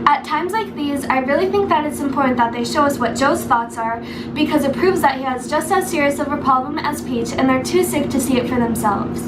At times like these, I really think that it's important that they show us what Joe's thoughts are, because it proves that he has just as serious of a problem as Peach and they're too sick to see it for themselves.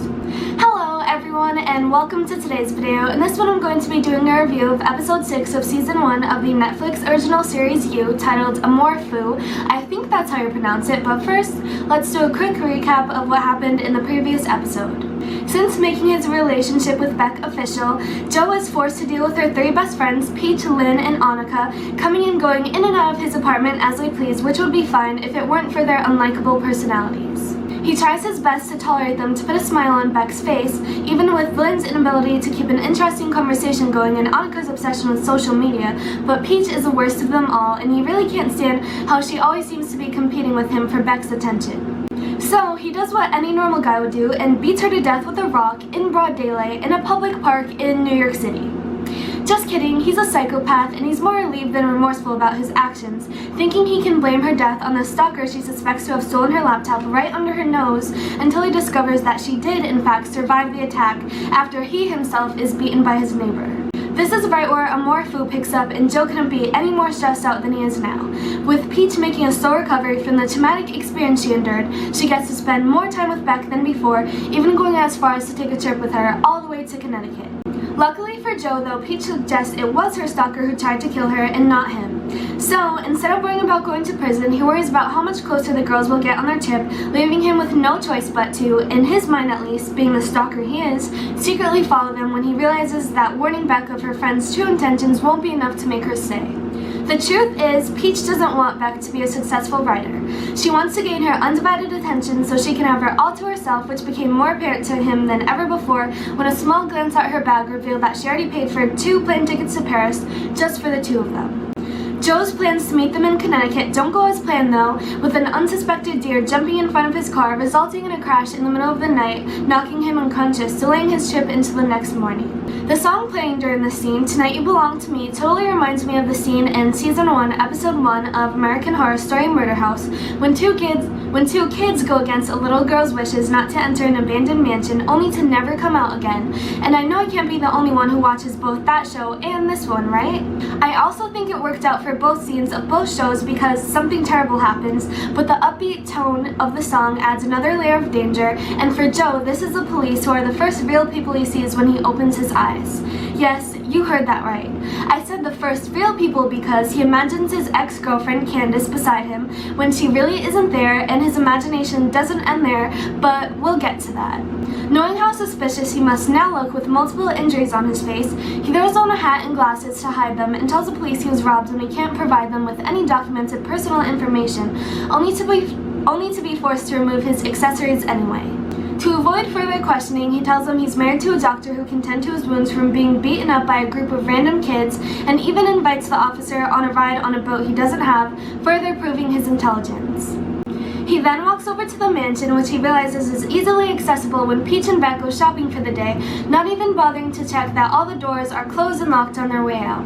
Hello everyone, and welcome to today's video. In this one I'm going to be doing a review of episode 6 of season 1 of the Netflix original series You, titled Amour Fou. I think that's how you pronounce it, but first, let's do a quick recap of what happened in the previous episode. Since making his relationship with Beck official, Joe is forced to deal with her 3 best friends, Peach, Lynn, and Annika, coming and going in and out of his apartment as they please, which would be fine if it weren't for their unlikable personalities. He tries his best to tolerate them to put a smile on Beck's face, even with Lynn's inability to keep an interesting conversation going and Annika's obsession with social media, but Peach is the worst of them all, and he really can't stand how she always seems to be competing with him for Beck's attention. So, he does what any normal guy would do and beats her to death with a rock in broad daylight in a public park in New York City. Just kidding, he's a psychopath and he's more relieved than remorseful about his actions, thinking he can blame her death on the stalker she suspects to have stolen her laptop right under her nose, until he discovers that she did in fact survive the attack after he himself is beaten by his neighbor. This is right where Amour Fou picks up, and Joe couldn't be any more stressed out than he is now. With Peach making a slow recovery from the traumatic experience she endured, she gets to spend more time with Beck than before, even going as far as to take a trip with her all the way to Connecticut. Luckily for Joe though, Peach suggests it was her stalker who tried to kill her and not him. So, instead of worrying about going to prison, he worries about how much closer the girls will get on their trip, leaving him with no choice but to, in his mind at least, being the stalker he is, secretly follow them when he realizes that warning Beck of her friend's true intentions won't be enough to make her stay. The truth is, Peach doesn't want Beck to be a successful writer. She wants to gain her undivided attention so she can have her all to herself, which became more apparent to him than ever before when a small glance at her bag revealed that she already paid for 2 plane tickets to Paris just for the 2 of them. Joe's plans to meet them in Connecticut don't go as planned though, with an unsuspected deer jumping in front of his car, resulting in a crash in the middle of the night, knocking him unconscious, delaying his trip into the next morning. The song playing during this scene, Tonight You Belong to Me, totally reminds me of the scene in season 1, episode 1 of American Horror Story Murder House, when two kids go against a little girl's wishes not to enter an abandoned mansion only to never come out again. And I know I can't be the only one who watches both that show and this one, right? I also think it worked out for both scenes of both shows because something terrible happens, but the upbeat tone of the song adds another layer of danger, and for Joe, this is the police who are the first real people he sees when he opens his eyes. Yes, you heard that right. I said the first real people because he imagines his ex-girlfriend Candace beside him when she really isn't there, and his imagination doesn't end there, but we'll get to that. Knowing how suspicious he must now look with multiple injuries on his face, he throws on a hat and glasses to hide them and tells the police he was robbed when he can't provide them with any documented personal information, only to be forced to remove his accessories anyway. To avoid further questioning, he tells them he's married to a doctor who can tend to his wounds from being beaten up by a group of random kids, and even invites the officer on a ride on a boat he doesn't have, further proving his intelligence. He then walks over to the mansion, which he realizes is easily accessible when Peach and Beck go shopping for the day, not even bothering to check that all the doors are closed and locked on their way out.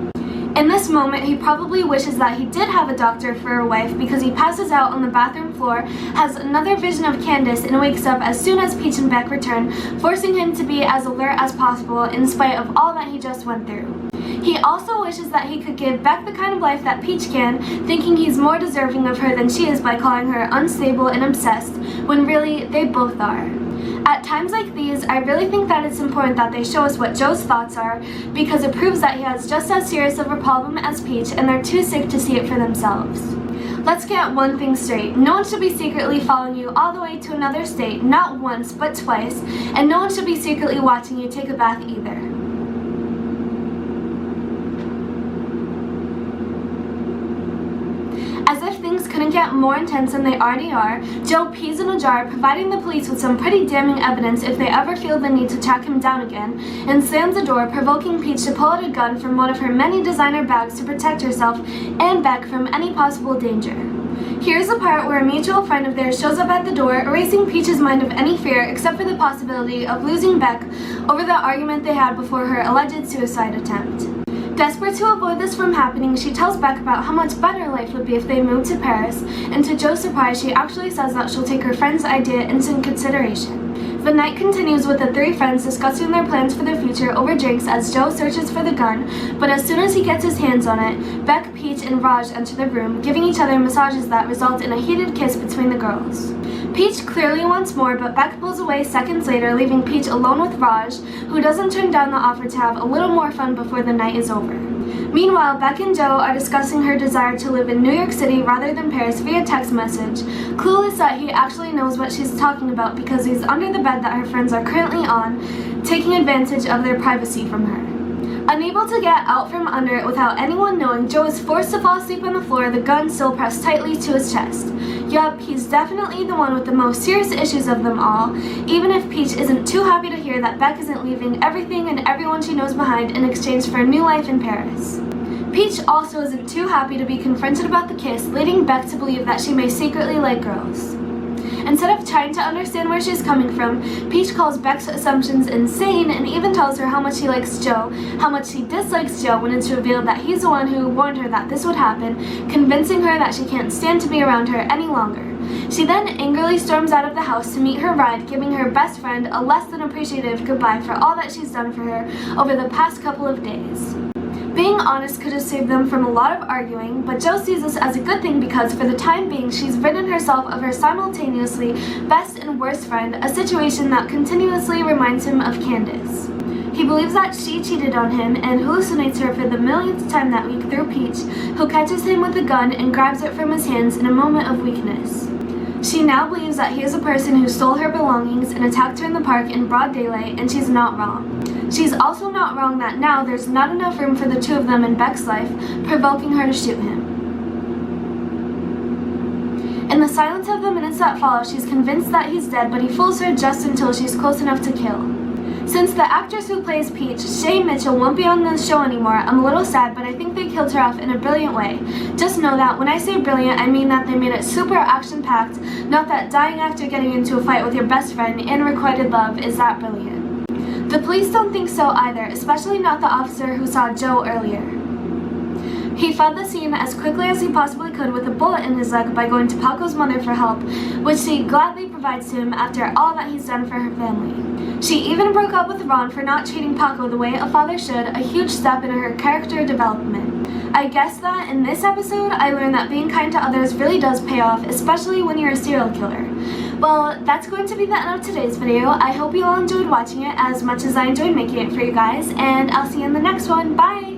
In this moment, he probably wishes that he did have a doctor for a wife because he passes out on the bathroom floor, has another vision of Candace, and wakes up as soon as Peach and Beck return, forcing him to be as alert as possible in spite of all that he just went through. He also wishes that he could give Beck the kind of life that Peach can, thinking he's more deserving of her than she is by calling her unstable and obsessed, when really, they both are. At times like these, I really think that it's important that they show us what Joe's thoughts are, because it proves that he has just as serious of a problem as Peach and they're too sick to see it for themselves. Let's get one thing straight. No one should be secretly following you all the way to another state, not once, but twice, and no one should be secretly watching you take a bath either. As if things couldn't get more intense than they already are, Joe pees in a jar, providing the police with some pretty damning evidence if they ever feel the need to track him down again, and slams the door, provoking Peach to pull out a gun from one of her many designer bags to protect herself and Beck from any possible danger. Here's the part where a mutual friend of theirs shows up at the door, erasing Peach's mind of any fear except for the possibility of losing Beck over the argument they had before her alleged suicide attempt. Desperate to avoid this from happening, she tells Beck about how much better life would be if they moved to Paris, and to Joe's surprise, she actually says that she'll take her friend's idea into consideration. The night continues with the three friends discussing their plans for the future over drinks as Joe searches for the gun, but as soon as he gets his hands on it, Beck, Peach, and Raj enter the room, giving each other massages that result in a heated kiss between the girls. Peach clearly wants more, but Beck pulls away seconds later, leaving Peach alone with Raj, who doesn't turn down the offer to have a little more fun before the night is over. Meanwhile, Beck and Joe are discussing her desire to live in New York City rather than Paris via text message, clueless that he actually knows what she's talking about because he's under the bed that her friends are currently on, taking advantage of their privacy from her. Unable to get out from under it without anyone knowing, Joe is forced to fall asleep on the floor, the gun still pressed tightly to his chest. Yup, he's definitely the one with the most serious issues of them all, even if Peach isn't too happy to hear that Beck isn't leaving everything and everyone she knows behind in exchange for a new life in Paris. Peach also isn't too happy to be confronted about the kiss, leading Beck to believe that she may secretly like girls. Instead of trying to understand where she's coming from, Peach calls Beck's assumptions insane and even tells her how much she likes Joe, how much she dislikes Joe when it's revealed that he's the one who warned her that this would happen, convincing her that she can't stand to be around her any longer. She then angrily storms out of the house to meet her ride, giving her best friend a less than appreciative goodbye for all that she's done for her over the past couple of days. Being honest could have saved them from a lot of arguing, but Joe sees this as a good thing because for the time being she's ridden herself of her simultaneously best and worst friend, a situation that continuously reminds him of Candace. He believes that she cheated on him and hallucinates her for the millionth time that week through Peach, who catches him with a gun and grabs it from his hands in a moment of weakness. She now believes that he is a person who stole her belongings and attacked her in the park in broad daylight, and she's not wrong. She's also not wrong that now there's not enough room for the two of them in Beck's life, provoking her to shoot him. In the silence of the minutes that follow, she's convinced that he's dead, but he fools her just until she's close enough to kill. Since the actress who plays Peach, Shay Mitchell, won't be on the show anymore, I'm a little sad, but I think they killed her off in a brilliant way. Just know that when I say brilliant, I mean that they made it super action-packed, not that dying after getting into a fight with your best friend and requited love is that brilliant. The police don't think so either, especially not the officer who saw Joe earlier. He fled the scene as quickly as he possibly could with a bullet in his leg by going to Paco's mother for help, which she gladly provides to him after all that he's done for her family. She even broke up with Ron for not treating Paco the way a father should, a huge step in her character development. I guess that in this episode, I learned that being kind to others really does pay off, especially when you're a serial killer. Well, that's going to be the end of today's video. I hope you all enjoyed watching it as much as I enjoyed making it for you guys, and I'll see you in the next one. Bye!